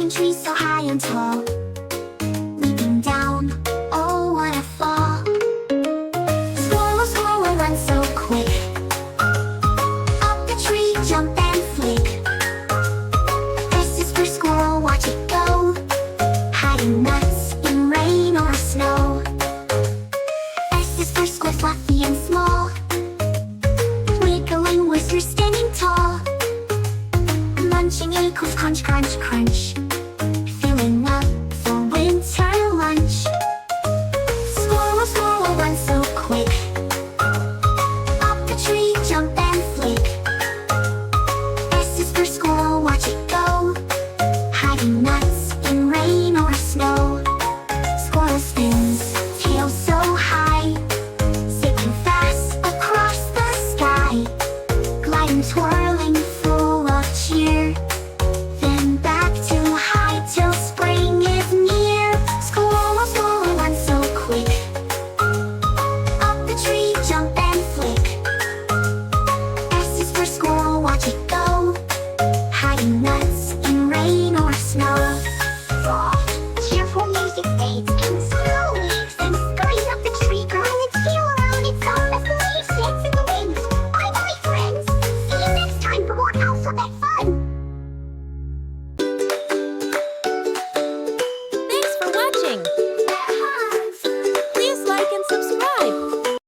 climbing trees so high and tall. Leaping down, oh what a fall. Squirrel, squirrel, run so quick. Up the tree, jump and flick. This is for squirrel, watch it go. Hiding nuts in rain or snow. S is for squid, fluffy and small. Wiggling whiskers, standing tall. Munching acorns, crunch, crunch, crunch.